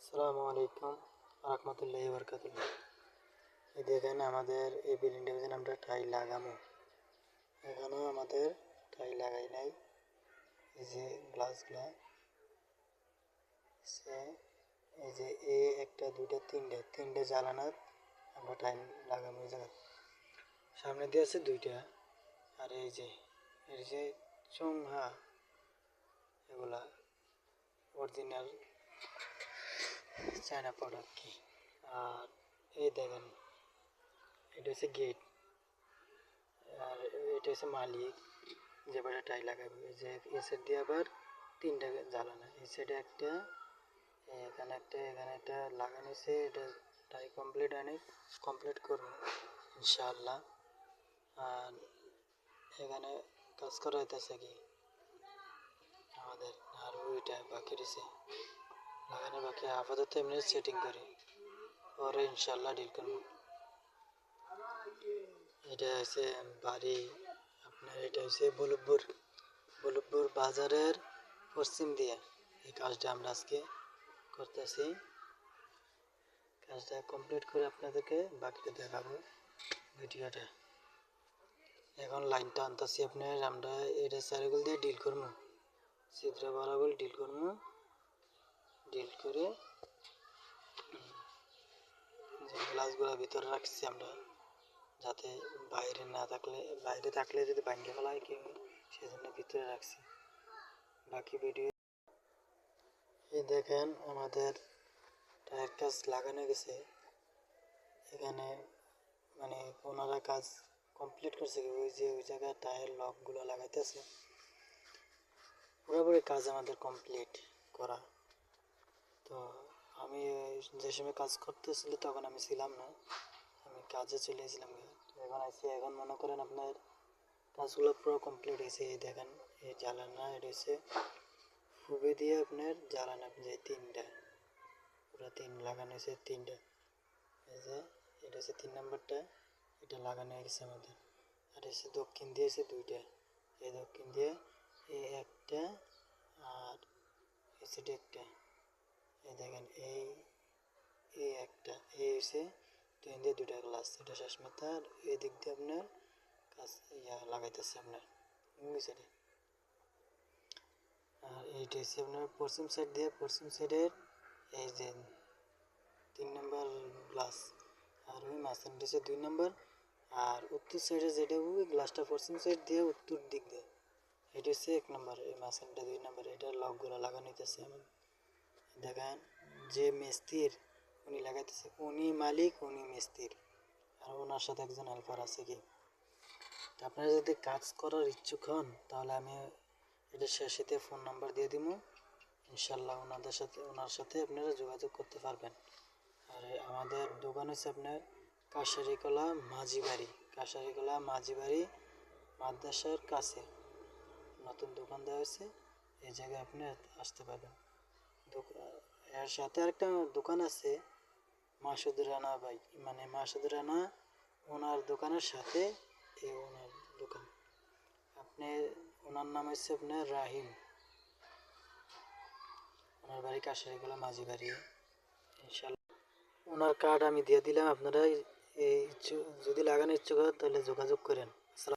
আসসালামু আলাইকুম রহমতুল্লাহি বরকাতুল্লাহ। এই দেখেন আমাদের এই বিল্ডিংটা বুঝেন আমরা টাইল লাগামো। এখানেও আমাদের টাইল লাগাই নাই। এই যে গ্লাসগুলা সে এই যে একটা দুইটা তিনটে জ্বালানাত আমরা টাইল লাগামো। এই জায়গা সামনে দিয়ে আছে দুইটা, আর এই যে চোংহা এগুলা অরিজিনাল চায়না প্রোডাক্ট কি। আর এই দেখেন এটা হচ্ছে গেট, আর এটা হচ্ছে মালিক যে বাড়ি টাই লাগাবে। এই যে এই সাইড দিয়ে আবার তিনটা জ্বালানা, এই সাইডে একটা, এখানে একটা লাগানো হয়েছে। এটা টাই কমপ্লিট করবো ইনশাআল্লাহ। আর এখানে কাজ করা হইতেছে কি আমাদের, আর ওইটা বাকি রয়েছে লাগানো বাকি। আপাতত এমনি সেটিং করি, পরে ইনশাআল্লাহ ডিল করবো। এটা হচ্ছে বাড়ি আপনার, এটা হচ্ছে বলুকপুর বাজারের পশ্চিম দিয়ে এই কাজটা আমরা আজকে করতেছি। কাজটা কমপ্লিট করে আপনাদেরকে বাকিটা দেখাবো ভিডিওটা। এখন লাইনটা আনতেছি আপনার, আমরা এটা চারিগুল দিয়ে ডিল করবো, ছিদ্র বরাবর ডিল করবো। ডিল করে যে গ্লাসগুলো ভিতরে রাখছি আমরা, যাতে বাইরে থাকলে যদি ভাঙে ফেলায় কেউ, সেজন্য ভিতরে রাখছি। বাকি ভিডিও এই দেখেন আমাদের টায়ার কাজ লাগানো গেছে। এখানে মানে ওনারা কাজ কমপ্লিট করছে, ওই জায়গায় টায়ার লকগুলো লাগাইতেছে। পুরোপুরি কাজ আমাদের কমপ্লিট করা। তো আমি যে সময় কাজ করতেছিল তখন আমি ছিলাম না, আমি কাজে চলে গেছিলাম। এখন আইসি, এখন মনে করেন আপনার কাজগুলো পুরো কমপ্লিট হয়েছে। এই দেখেন এই জ্বালানা, এটা হচ্ছে ফুবে দিয়ে আপনার জ্বালানা যে তিনটা, পুরো তিন লাগানো হয়েছে তিনটা। এই যে এটা হচ্ছে 3 নম্বরটা, এটা লাগানো হয়ে গেছে আমাদের। আর এসে দক্ষিণ দিয়ে এসে দুইটা, এই দক্ষিণ দিয়ে এই একটা, আর এই সাইডে একটা। এই দেখেন এই একটা, এই হচ্ছে তিন দিয়ে দুইটা গ্লাস, এটা শেষ মাথা। আর এই দিক দিয়ে আপনার কাজ লাগাইতেছে আপনার সাইডে। আর এইটা হচ্ছে আপনার পশ্চিম সাইডের এই যে 3 নম্বর গ্লাস, আর ওই মাঝখানটা হচ্ছে 2 নম্বর। আর উত্তর সাইডে যেটা ওই গ্লাসটা পশ্চিম সাইড দিয়ে উত্তর দিক দিয়ে, এটা হচ্ছে 1 নম্বর। এই মাঝখানটা 2 নম্বর। এটা লকগুলো লাগানো হইতেছে আমার। দেখেন যে মিস্ত্রির উনি লাগাইতেছে, উনি মালিক, উনি মিস্ত্রির, আর ওনার সাথে একজন হেল্পার আছে কি। আপনারা যদি কাজ করার ইচ্ছুক হন তাহলে আমি এটা শেষেতে ফোন নাম্বার দিয়ে দিব, ইনশাল্লাহ ওনার সাথে আপনারা যোগাযোগ করতে পারবেন। আর আমাদের দোকান হচ্ছে আপনার কাশারিকলা মাঝিবাড়ি মাদ্রাসার কাছে নতুন দোকান দেওয়া হয়েছে। এই জায়গায় আপনি আসতে পারবেন। এর সাথে আরেকটা দোকান আছে মাসুদ রানা ভাই, মানে মাসুদ রানা, ওনার দোকানের সাথে এই ওনার দোকান। আপনি ওনার নাম হচ্ছে আপনার রাহিম, ওনার বাড়ি কাশারিকলা মাঝিবাড়ি। ইনশাল্লাহ ওনার কার্ড আমি দিয়ে দিলাম, আপনারা এই যদি লাগানোর ইচ্ছুক হয় তাহলে যোগাযোগ করেন।